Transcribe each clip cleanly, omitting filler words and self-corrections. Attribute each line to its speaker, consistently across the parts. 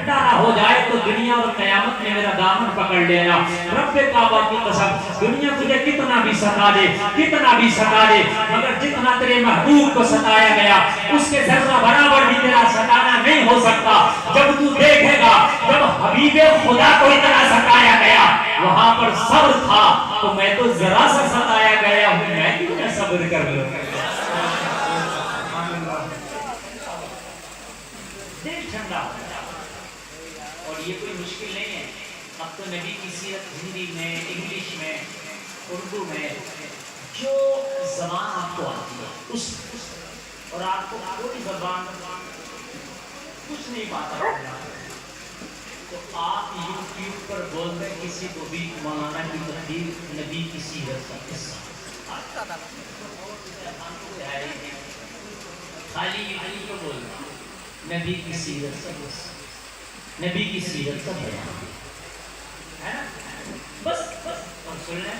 Speaker 1: ٹھنڈا نہ ہو جائے تو دنیا اور قیامت میں میرا دامن پکڑ لینا۔ رب کعبہ کی قسم، دنیا تجھے کتنا بھی ستا دے، کتنا بھی ستا دے، مگر جتنا تیرے محبوب کو ستایا گیا اس کے ذرہ برابر بھی تیرا ستانا نہیں ہو سکتا۔ جب تو دیکھے گا جب حبیب خدا کو اتنا ستایا گیا وہاں پر صبر تھا تو میں تو ذرا سا ستایا گیا ہوں، میں کیوں نہ صبر کر لوں۔ دل ٹھنڈا ہو جائے، اور یہ کوئی مشکل نہیں ہے۔ اب تو نبی کی سیرت ہندی میں، انگلش میں، اردو میں، جو زبان آپ کو آتی ہے اس اور آپ کو کوئی زبان کچھ نہیں پاتا تو آپ یوٹیوب پر بول رہے کسی کو بھی مولانا کی تقریر نبی کی سیرت کا قصہ خالی علی کو بولنا نبی کی سیرت کا قصہ، نبی کی سیرت کا بیان ہے نا، بس اور سن لیں۔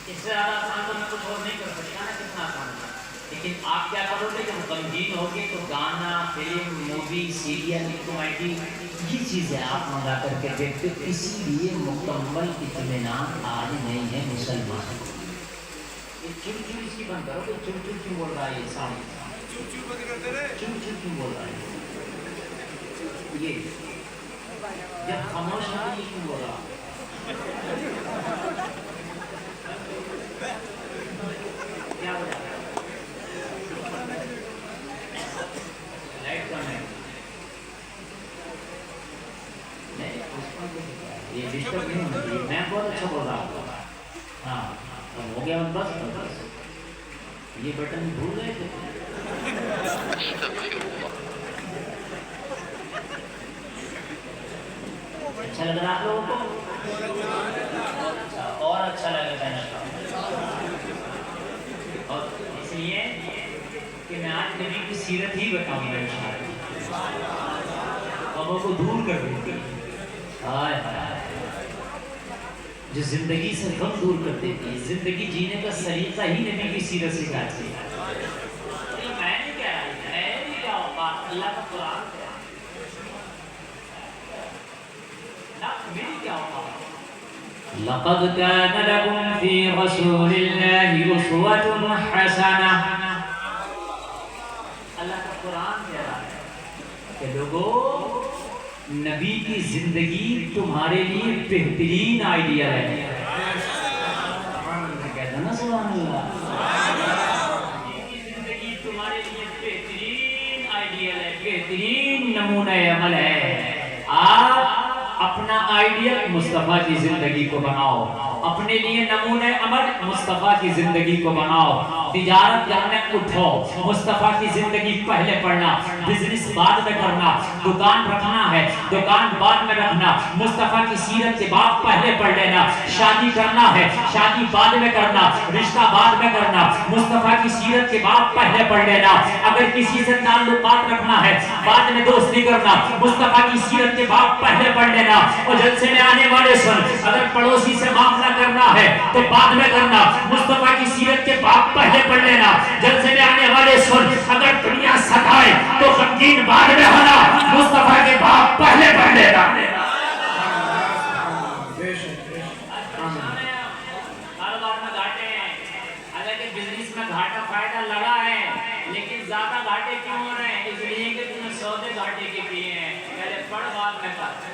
Speaker 1: اس سے زیادہ آسان تو میں کچھ اور نہیں کر سکتا نا، کتنا آسان ہے، لیکن آپ کیا کرو گے جب غمگین ہوگے تو گانا، فلم، مووی، سیریل، کامیڈی یہ چیزیں آپ منگا کر کے دیکھتے، اسی لیے مکمل اطمینان آج نہیں ہے مسلمان کو۔ یہ چل چل اس کی بند کرو کہ چل چل کیوں بول رہا ہے، یہ ساؤنڈ چل چل کیوں بول رہا ہے، یہ جب خاموش ہے تو یہ کیوں بول رہا ہے۔ کیا ہو جاتا ہے؟ لائٹ کم ہے، نہیں یہ ڈسٹرب نہیں ہوتی، میں بہت اچھا بول رہا ہوں۔ ہاں ہو گیا بس، یہ بٹن بھول گئے تھے۔ اچھا لگ رہا آپ لوگوں کو؟ اور اچھا لگے گا اور اس لیے کہ میں آج نبی کی سیرت ہی بتاؤں گا انشاءاللہ، غموں کو دور کر دیتی ہے، جو زندگی سے غم دور کر دیتی ہے، زندگی جینے کا سلیقہ ہی نبی کی سیرت سکھاتی ہے۔ میں نہیں کہہ رہا ہے نہیں کیا ہوگا، اللہ کا قرآن لقد كان لكم في رسول الله أسوة حسنة، اللہ کا قرآن کہہ رہا ہے کہ لوگوں نبی کی زندگی تمہارے لیے بہترین آئیڈیا ہے۔ کہتا نا سبحان اللہ، نبی کی زندگی تمہارے لیے بہترین آئیڈیا ہے، بہترین نمونہ عمل ہے۔ آپ اپنا آئیڈیل مصطفیٰ کی زندگی کو بناؤ، اپنے لیے نمونہ عمل مصطفیٰ کی زندگی کو بناؤ۔ تجارت کرنے اٹھو، مصطفیٰ کی زندگی پہلے پڑھنا، بزنس بعد میں کرنا، دکان رکھنا ہے دکان بعد میں رکھنا، مصطفیٰ کی سیرت کے بعد پہلے پڑھ لینا۔ شادی کرنا ہے شادی بعد میں کرنا، رشتہ بعد میں کرنا، مصطفیٰ کی سیرت کے بعد پہلے پڑھ لینا۔ اگر کسی سے تعلقات رکھنا ہے بعد میں دوستی کرنا، مصطفیٰ کی سیرت کے بعد پہلے پڑھ لینا۔ اور جلسے میں آنے والے سن، اگر پڑوسی سے معاملہ کرنا ہے تو بعد میں کرنا، مصطفیٰ کی سیرت کے بعد پہلے پڑھ لینا۔ جلسے میں آنے والے سن، اگر دنیا ستائے تو غمگین بعد میں ہونا، مصطفیٰ کے بعد پہلے پڑھ لینا۔ کاروبار میں گھاٹے ہیں، حالانکہ بزنس میں گھاٹا فائدہ لگا ہے، لیکن زیادہ گھاٹے کیوں ہو رہے ہیں؟ اس لیے کہ تم نے سودے گھاٹے کے کیے ہیں، پہلے پڑھ بعد میں کر۔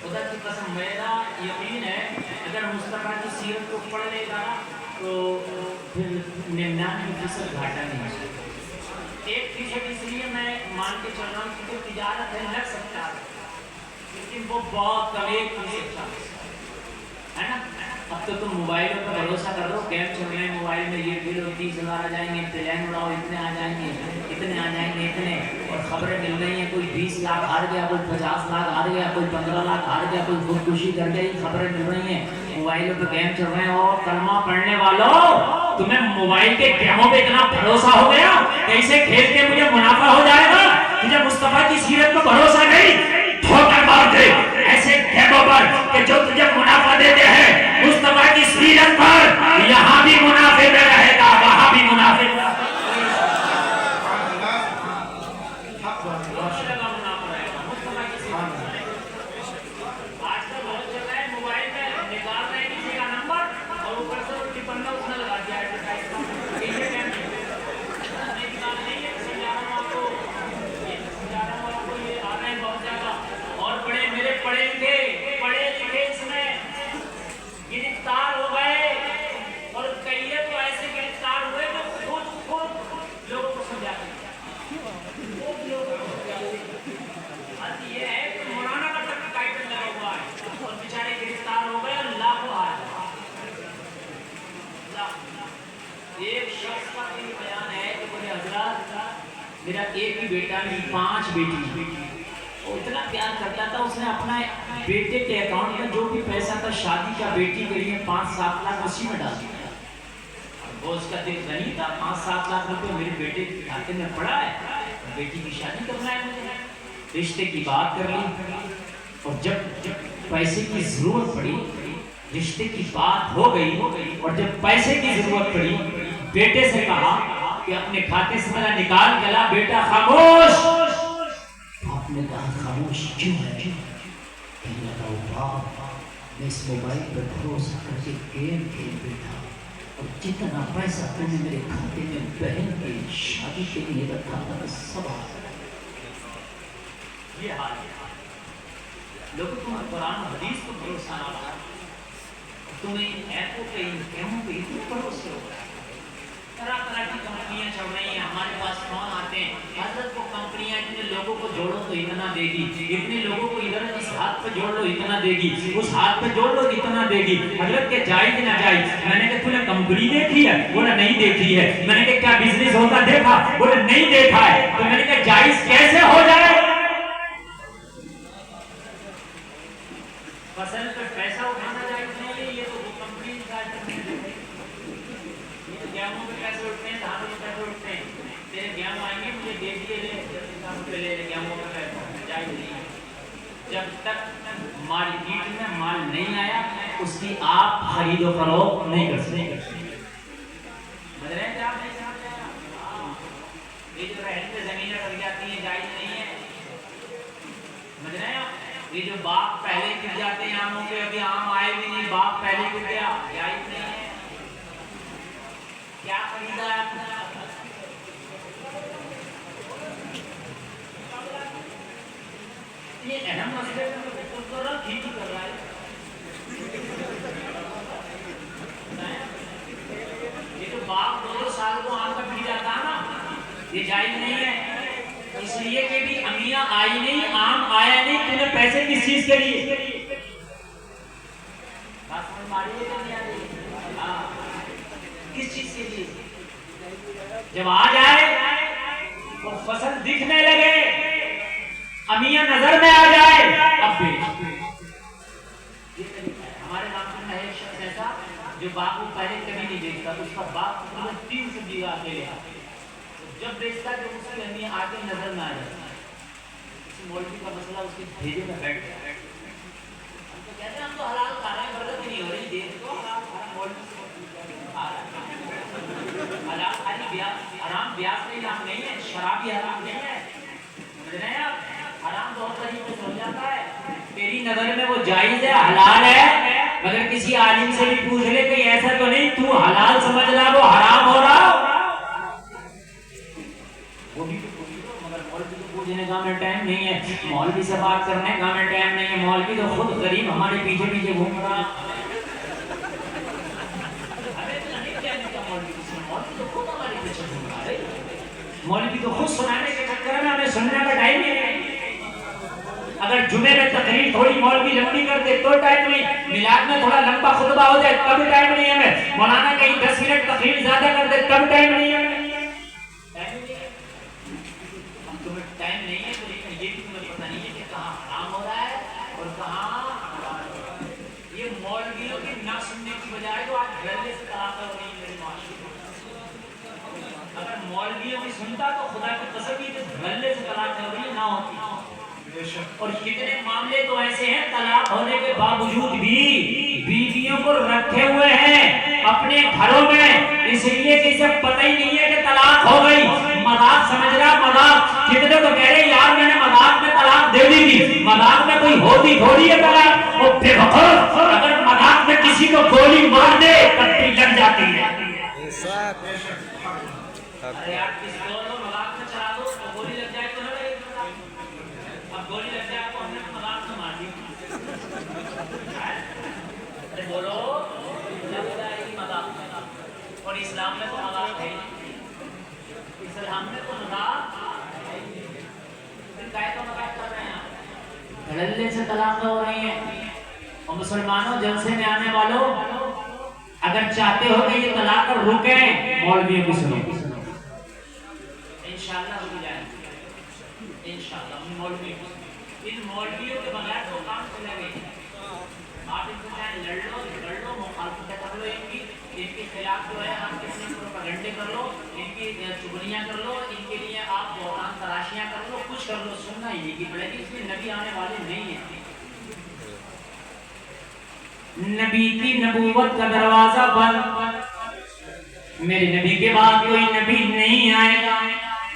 Speaker 1: خدا کی قسم میرا یقین ہے اگر مصطفیٰ کی سیرت کو پڑھ لے گا تو پھر 99% گھاٹا نہیں ہے۔ 1% اس لیے میں مان کے چل رہا ہوں کیونکہ تجارت ہے لگ سکتا ہے، لیکن وہ بہت کم 1% ہے نا۔ اب تو تم موبائلوں پر بھروسہ کر رہو، گیم چل رہے ہیں موبائل میں، یہ کلو 30,000 آ جائیں گے، پلان اڑاؤ اتنے آ جائیں گے، اتنے آ جائیں گے، اتنے، اور خبریں مل رہی ہیں کوئی 20 لاکھ ہار گیا، کوئی 50 لاکھ ہار گیا، کوئی 15 لاکھ ہار گیا، کوئی خودکشی کر گیا، یہ خبریں مل رہی ہیں، موبائلوں پہ گیم چل رہے ہیں۔ اور کلمہ پڑھنے والوں تمہیں موبائل کے گیموں پہ اتنا بھروسہ ہو گیا کہ اسے کھیل کے مجھے منافع ہو جائے گا، تجھے مصطفیٰ کی سیرت پر بھروسہ نہیں، ٹھوکر مار دے ایسے گیموں پر کہ جو تجھے منافع دیتے ہیں۔ مصطفیٰ کی سیرت پر یہاں بھی منافع میں رہے گا، وہاں بھی منافع۔ سب جاتے ہیں. یہ ہے کہ مولانا کا تک ٹائٹل لگا ہوا ہے اور بیچارے گرفتار ہو گئے اور لاکھوں آئے. ایک شخص کا یہ بیان ہے کہ بولے حضرات میرا ایک ہی بیٹا نہیں 5 بیٹی. وہ اتنا پیار کرتا تھا اس نے اپنا بیٹے کے اکاؤنٹ میں جو بھی پیسہ تھا شادی کا بیٹی کے لیے 5-7 لاکھ اسی میں ڈال دیا. وہ اس کا دل غنی تھا 5-7 لاکھ روپے میرے بیٹے کے کھاتے میں پڑا ہے, بیٹی کی شادی کرنا ہے مجھے. رشتے کی بات کر لی اور جب پیسے کی ضرورت پڑی رشتے کی بات ہو گئی اور جب پیسے کی ضرورت پڑی بیٹے سے کہا کہ اپنے کھاتے سے میرا نکال کے لا. بیٹا خاموش. آپ نے کہا خاموش کیوں ہے؟ کہنے لگا باپ میں اس موبائل پر بھروسہ کر کے گیم کھیل بیٹھا اور جتنا پیسہ تو نے میرے کھاتے میں بہن کی شادی کے لیے رکھا تھا سب آ گیا. یہ حال ہے لوگوں. تم قرآن حدیث کو بھروسہ نہ رہا, تمہیں ایپوں پہ گیموں پہ اتنے بھروسے ہو رہا ہے. طرح طرح کی کمپنیاں چل رہی ہیں, ہمارے پاس فون آتے ہیں. حضرت کو کمپنیاں اتنے لوگوں کو جوڑو تو اتنا دے گی, اتنے لوگوں کو ادھر اس ہاتھ پہ جوڑ لو اتنا دے گی, اس ہاتھ پہ جوڑ لو اتنا دے گی. حضرت کے جائز نہ جائز. میں نے کہا تم نے کمپنی دیکھی ہے؟ بولا نہیں دیکھی ہے. میں نے کہا کیا بزنس ہوتا دیکھا؟ بولا نہیں دیکھا ہے. تو میں نے کہا جائز کیسے ہو جائے؟ فصل پہ پیسہ اٹھانا جائز نہیں ہے, یہ تو وہ کمپنی جائز نہیں ہے. یہ تو گیہوں پہ پیسے اٹھتے ہیں, دھانوں پہ پیسے اٹھتے ہیں. تیرے گیہوں آئیں گے مجھے دے دیے لے پہ لے گیہوں پہ پیسہ جائز نہیں ہے. جب تک مارکیٹ میں مال نہیں آیا اس کی آپ خرید و فروخت نہیں کر سکتے. مدرسے آپ نہیں سمجھتے ہیں یہ جو رہن پہ زمینیں رکھ جاتی ہیں جائز نہیں ہے. مدرسے یہ جو باغ پہلے گر جاتے ہیں آموں کے, ابھی آم آئے بھی نہیں, باغ پہلے گر گیا, جائز نہیں ہے. کیا خریدا ہے آپ نے؟ یہ اہم مسئلے پر ٹھیک ہی کر رہا ہے. یہ جو باغ 2 سال کو آم کا گر جاتا ہے نا, یہ جائز نہیں ہے. اس لیے کہ بھی امیاں آئی نہیں, آم آیا نہیں, تم نے پیسے کس چیز کے لیے؟ کس چیز کے لیے؟ جب آ جائے اور فصل دکھنے لگے, امیاں نظر میں آ جائے, اب بیچ. ہمارے گاؤں میں ایک شخص ایسا جو باغ کو پہلے کبھی نہیں دیکھتا, اس کا باغ 300 بیگھہ اکیلے, جب بیچتا ہے تو اس کی اہمیت آگے نظر نہ آ جاتی. مولوی کا مسئلہ اس کے بھیجے میں بیٹھ گیا. ہم تو کہتے ہیں ہم تو حلال کھا رہے ہیں, برکت ہی نہیں ہو رہی. دیکھ تو حلال کھا رہا, مولوی سے کھا رہا ہے. حلال خالی بیاس, حرام بیاس نہیں ہے, شراب بھی حرام نہیں ہے. سمجھ رہے ہیں آپ؟ حرام بہت طریقے سے ہو جاتا ہے. تیری نظر میں وہ جائز ہے, حلال ہے, مگر کسی عالم سے بھی پوچھ لے کہ ایسا تو نہیں تو حلال سمجھ رہا وہ حرام ہو رہا. وہ بھی مگر مولوی کو پوچھنے کا ہمیں ٹائم نہیں ہے, مولوی سے بات کرنے کا ہمیں ٹائم نہیں ہے. مولوی تو خود غریب ہمارے پیچھے پیچھے گھوم رہا. ہمیں تو نہیں کہنے کا مولوی سے, مولوی تو خود ہمارے پیچھے گھوم رہا ہے. مولوی تو خود سنانے کے چکر میں ہمیں سننے کا ٹائم نہیں ہے. اگر جمعے میں تقریر تھوڑی مولوی لمبی کر دے تو ٹائم نہیں, میلاد میں تھوڑا لمبا خطبہ ہو جائے تب ٹائم نہیں ہے. ہمیں مولانا کہیں 10 منٹ تقریر زیادہ کر دے تب ٹائم نہیں ہے. ٹائم نہیں ہے تو لیکن یہ بھی تمہیں پتہ نہیں ہے کہ کہاں حرام ہو رہا ہے اور کہاں حلال ہو رہا ہے. یہ مولویوں کی نہ سننے کی بجائے تو آج گھرلے سے طلاق ہو رہی ہے میرے معاشرے میں. اگر مولویوں کی سنتا تو خدا کی قسم ہی گھرلے سے طلاق ہو رہی ہے نہ ہوتی. اور کتنے معاملے تو ایسے ہیں طلاق ہونے کے باوجود بھی بیویوں کو رکھے ہوئے ہیں اپنے گھروں میں, اس لیے کہ اسے پتہ ہی نہیں ہے کہ طلاق ہو گئی. مذاق سمجھ رہا, مذاق. کتنے تو کہہ رہے یار میں نے مذاق میں طلاق دے دی تھی, مذاق میں کوئی ہوتی تھوڑی ہے طلاق. وہ بے وقوف, اگر مذاق میں کسی کو گولی مار دے پٹی لگ جاتی ہے. ارے یار کسی کو مذاق میں چلا دو تو گولی لگ جائے تو نہ لگے. اب گولی لگ جائے تو ہم نے مذاق میں مار دی. ارے بولو لگ جائے گی مذاق میں, اور اسلام میں تو مذاق ہے. ہم نے تو مذاق کا مذاق کر رہے ہیں، دھڑلے سے طلاق ہو رہی ہیں۔ اور مسلمانوں جلسے میں آنے والوں اگر چاہتے ہو کہ یہ طلاق رکیں، مولویوں کی سنو، انشاءاللہ رک جائے گی، انشاءاللہ مولویوں ان مولویوں کے بغیر تو کام چلے گئے۔ آپ ان سے چاہے لڑ لو مخالفتیں کر لو، ان کے خلاف جو ہے آپ کتنے پروپیگنڈے کر لو، ان کی چغلیاں کر لو، ان کے لیے آپ بہتان تراشیاں کر لو، کچھ کر لو، سننا ہی نہیں کی پڑے گی، اس میں نبی آنے والے نہیں ہیں۔ نبی کی نبوت کا دروازہ بند، میرے نبی کے بعد کوئی نبی نہیں آئے گا۔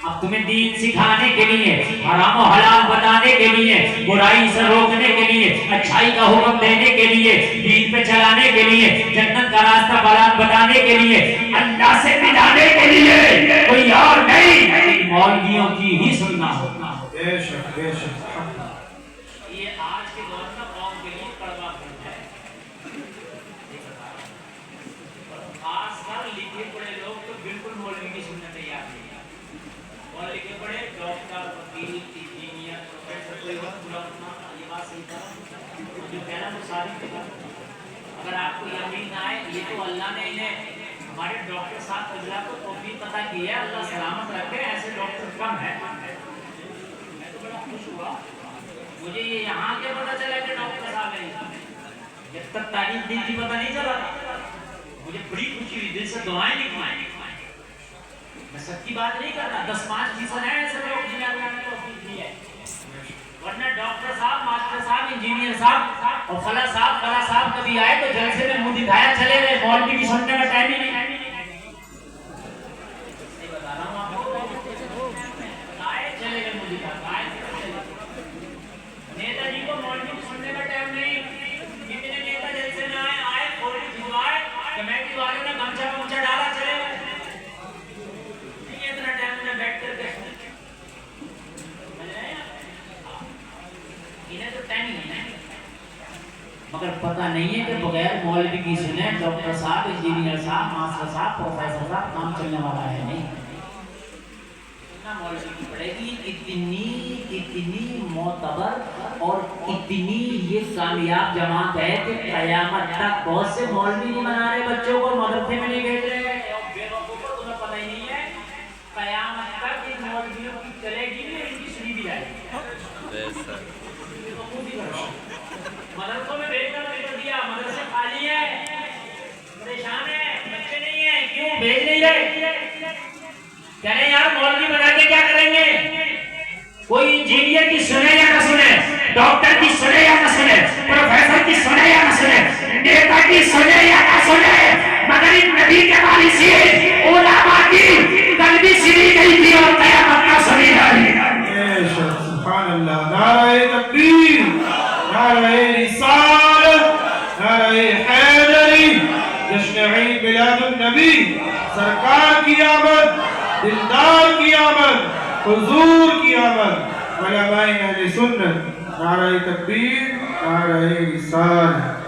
Speaker 1: اب تمہیں دین سکھانے کے لیے، حرام و حلال بتانے کے لیے، برائی سے روکنے کے لیے، اچھائی کا حکم دینے کے لیے، دین پہ چلانے کے لیے، جنت کا راستہ بتانے کے لیے، اللہ سے ملانے کے لیے کوئی اور نہیں، مولویوں کی ہی سننا ہوگا۔
Speaker 2: بے شک بے شک۔
Speaker 1: یہ آج کے دور میں قوم کے لیے کڑوا پھل ہے، خاص کر لکھے پڑھے لوگ تو بالکل مولوی کی سننا تیار نہیں ہے۔ اور لکھے پڑھے ڈاکٹر، وکیل، انجینئر، پروفیسر، کوئی وقت برا اٹھنا، یہ بات صحیح کرا جو کہنا وہ ثابت کرا۔ اگر آپ کو یقین نہ آئے، یہ تو اللہ نے انہیں ہمارے ڈاکٹر صاحب فضلہ کو توفیق عطا کی ہے، اللہ سلامت رکھے، ایسے ڈاکٹر کم ہے۔ میں تو بڑا خوش ہوا، مجھے یہ یہاں کے پتہ چلا کہ ڈاکٹر صاحب ہیں، جب تک تعلیم دین کی پتہ نہیں چلا تھا، مجھے بڑی خوشی ہوئی، دل سے دعائیں لکھوائیں۔ میں سب کی بات نہیں کر رہا، 10-5% ہیں ایسے لوگ جنہیں اللہ نے توفیق دی ہے، ورنہ ڈاکٹر صاحب، ماسٹر صاحب، انجینئر صاحب اور فلاں صاحب کبھی آئے تو جلسے میں منہ دکھایا چلے گئے، مولوی کی سننے کا ٹائم ہی نہیں۔ بتا رہا ہوں آپ کو، آئے چلے گئے منہ دکھا، آئے چلے گئے۔ نیتا جی کو مولوی کی سننے کا ٹائم نہیں، کتنے نیتا جلسے میں آئے کھولی کھلوائے، کمیٹی والوں نے گمچا ڈالا، چلے گئے۔ اتنا ٹائم میں بیٹھ کر کے انہیں تو ٹائم ہی نہیں ہے، مگر پتہ نہیں ہے کہ بغیر مولوی کی سنیں ڈاکٹر صاحب، انجینئر صاحب، ماسٹر صاحب، پروفیسر صاحب کام چلنے والا ہے نہیں۔ اتنا مولوی کی پڑے گی، اتنی معتبر اور اتنی یہ کامیاب جماعت ہے کہ قیامت تک بہت سے مولوی نہیں بنا رہے بچوں کو، مدرسے میں نہیں بھیج رہے، اور بے وقوف کو تمہیں پتہ ہی نہیں ہے، قیامت تک ان مولویوں کی چلے گی بھی، ان کی سنی بھی جائے گی۔ مدرسوں میں بھیج کر دیا، مدرسے خالی ہیں، پریشان ہیں، بچے نہیں ہیں، کیوں بھیج نہیں رہے؟ کہہ رہے یار مولوی بنا کے کیا کریں گے؟ کوئی انجینئر کی سنے یا نہ سنے، ڈاکٹر کی سنے یا نہ سنے، پروفیسر کی سنے یا نہ سنے، نیتا کی سنے یا نہ سنے، مگر ان نبی کے وارثین علماء کی قلبی سنی گئی تھی اور قیامت کا سنی گئی۔
Speaker 2: سبحان اللہ، نعرہ تکبیر، نعرہ رسالت، نعرہ حیدری، جشن عید میلاد النبی، سرکار کی آمد، دلدار کی آمد، حضور کی آمد، علماء اہل سنت، نعرہ تکبیر، نعرہ رسالت۔